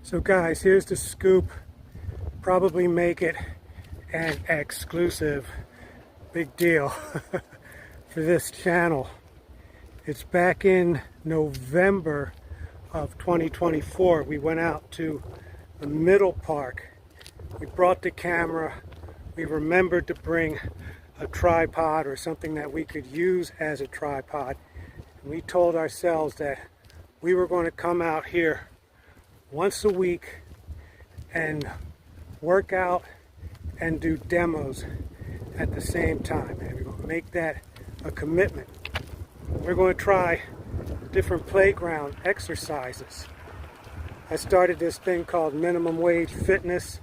So guys, here's the scoop. Probably make it an exclusive big deal for this channel. It's back in November of 2024. We went out to the Middle Park. We brought the camera. We remembered to bring a tripod or something that we could use as a tripod. And we told ourselves that we were going to come out here once a week and work out and do demos at the same time. And we're going to make that a commitment. We're going to try different playground exercises. I started this thing called minimum wage fitness,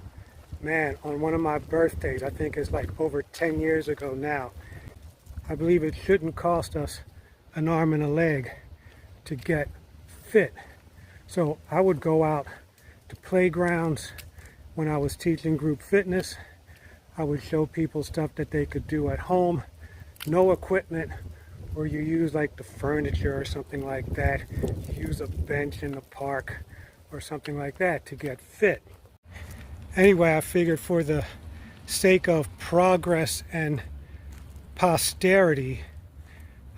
man, on one of my birthdays. I think it's like over 10 years ago now. I believe it shouldn't cost us an arm and a leg to get fit. So I would go out to playgrounds when I was teaching group fitness. I would show people stuff that they could do at home. No equipment where you use like the furniture or something like that. You use a bench in the park or something like that to get fit. Anyway, I figured for the sake of progress and posterity,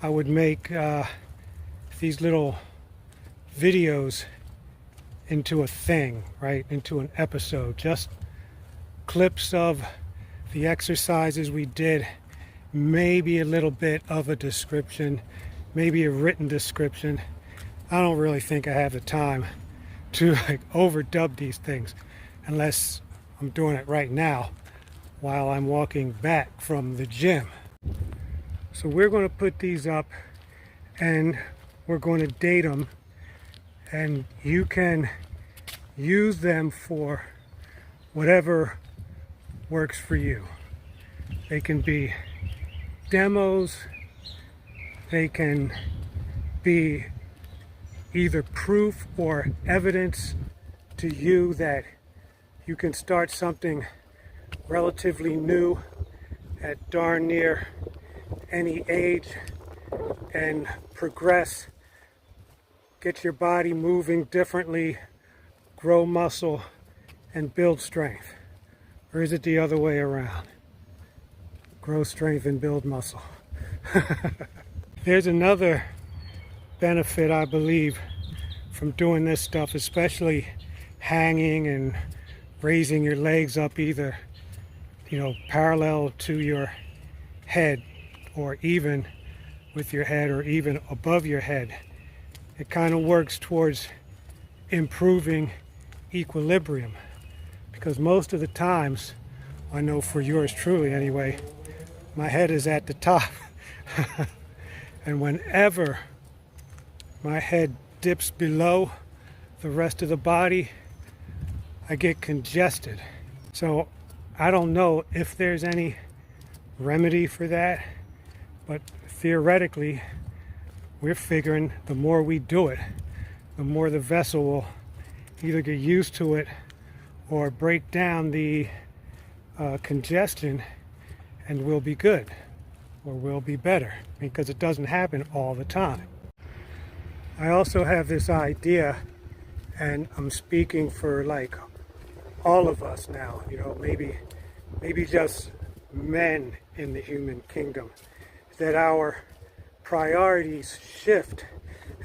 I would make these little videos into a thing, right? Into an episode. Just clips of the exercises we did, maybe a little bit of a description, maybe a written description. I don't really think I have the time to like overdub these things unless I'm doing it right now while I'm walking back from the gym. So we're going to put these up and we're going to date them, and you can use them for whatever works for you. They can be demos, they can be either proof or evidence to you that you can start something relatively new at darn near any age and progress, get your body moving differently, grow muscle, and build strength. Or is it the other way around? Grow strength and build muscle. There's another benefit, I believe, from doing this stuff, especially hanging and raising your legs up either, parallel to your head or even with your head or even above your head. It kind of works towards improving equilibrium, because most of the times, I know for yours truly anyway, my head is at the top. And whenever my head dips below the rest of the body, I get congested. So I don't know if there's any remedy for that, but theoretically we're figuring the more we do it, the more the vessel will either get used to it or break down the congestion, and we'll be good, or we'll be better, because it doesn't happen all the time. I also have this idea, and I'm speaking for like all of us now, maybe just men in the human kingdom, that our priorities shift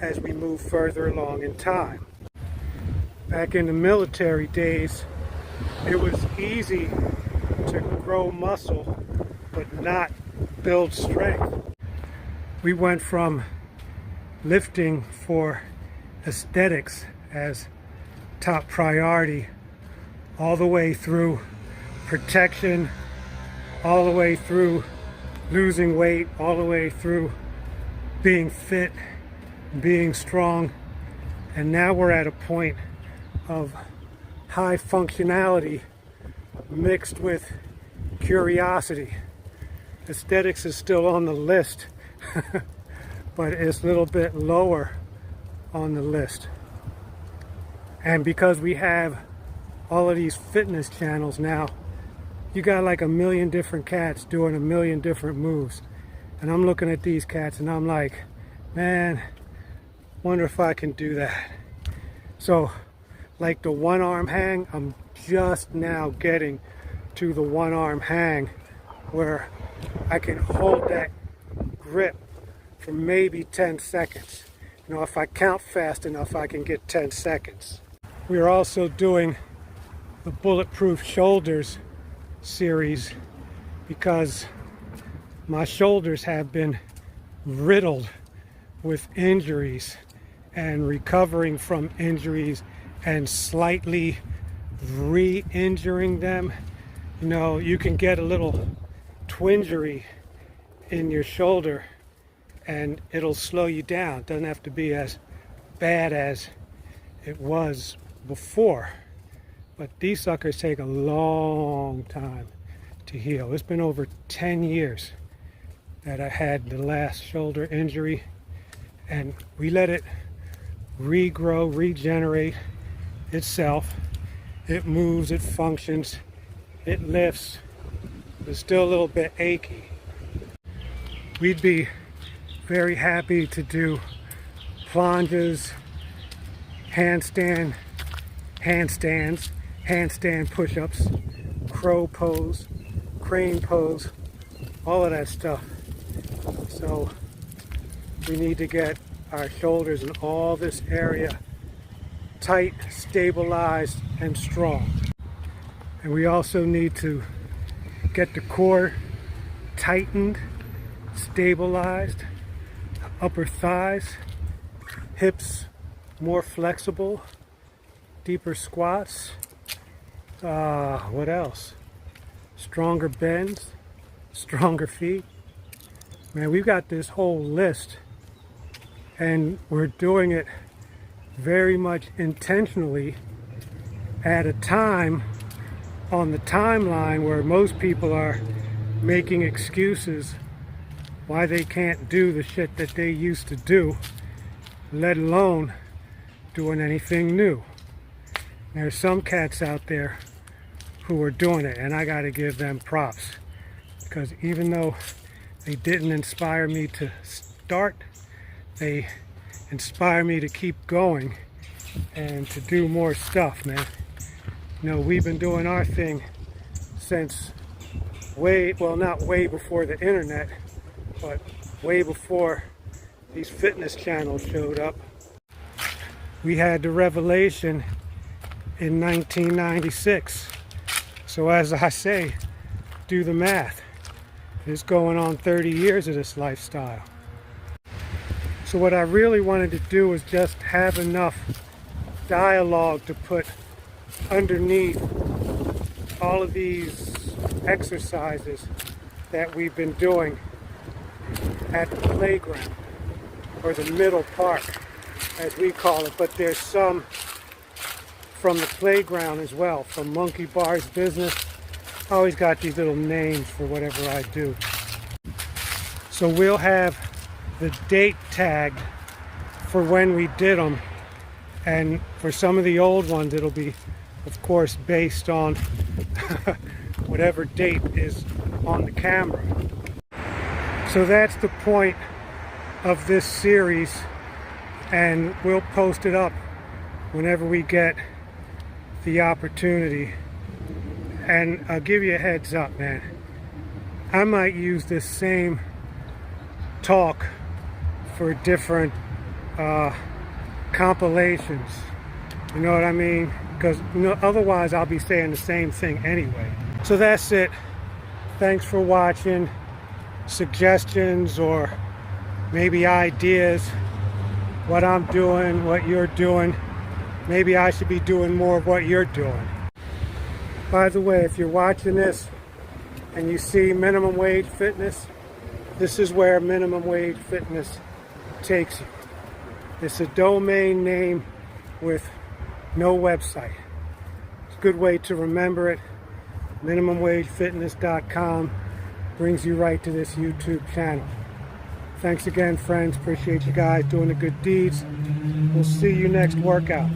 as we move further along in time. Back in the military days, it was easy to grow muscle but not build strength. We went from lifting for aesthetics as top priority all the way through protection, all the way through losing weight, all the way through being fit, being strong, and now we're at a point of high functionality mixed with curiosity. Aesthetics is still on the list, but it's a little bit lower on the list. And because we have all of these fitness channels now, you got like a million different cats doing a million different moves. And I'm looking at these cats and I'm like, man, wonder if I can do that. So like the one arm hang. I'm just now getting to the one arm hang where I can hold that grip for maybe 10 seconds. You know, if I count fast enough, I can get 10 seconds. We are also doing the Bulletproof Shoulders series because my shoulders have been riddled with injuries and recovering from injuries and slightly re-injuring them. You know, you can get a little twingery in your shoulder and it'll slow you down. It doesn't have to be as bad as it was before. But these suckers take a long time to heal. It's been over 10 years that I had the last shoulder injury, and we let it regrow, regenerate itself. It moves, it functions, it lifts. It's still a little bit achy. We'd be very happy to do plunges, handstands, handstand push-ups, crow pose, crane pose, all of that stuff. So we need to get our shoulders and all this area tight, stabilized, and strong. And we also need to get the core tightened, stabilized, upper thighs, hips more flexible, deeper squats. What else? Stronger bends, stronger feet. Man, we've got this whole list, and we're doing it very much intentionally at a time on the timeline where most people are making excuses why they can't do the shit that they used to do, let alone doing anything new. There's some cats out there who are doing it, and I got to give them props, because even though they didn't inspire me to start, they inspire me to keep going and to do more stuff, man. You know, we've been doing our thing since not way before the internet, but way before these fitness channels showed up. We had the revelation in 1996. So as I say, do the math. It's going on 30 years of this lifestyle. So what I really wanted to do was just have enough dialogue to put underneath all of these exercises that we've been doing at the playground, or the middle park as we call it, but there's some from the playground as well, from Monkey Bar's business. I always got these little names for whatever I do. So we'll have the date tagged for when we did them, and for some of the old ones it'll be, of course, based on whatever date is on the camera. So that's the point of this series, and we'll post it up whenever we get the opportunity. And I'll give you a heads up, man, I might use this same talk for different compilations, you know what I mean? Because otherwise I'll be saying the same thing anyway. So that's it. Thanks for watching. Suggestions or maybe ideas, what I'm doing, what you're doing. Maybe I should be doing more of what you're doing. By the way, if you're watching this and you see Minimum Wage Fitness, this is where Minimum Wage Fitness takes you. It's a domain name with no website. It's a good way to remember it. MinimumWageFitness.com brings you right to this YouTube channel. Thanks again, friends. Appreciate you guys doing the good deeds. We'll see you next workout.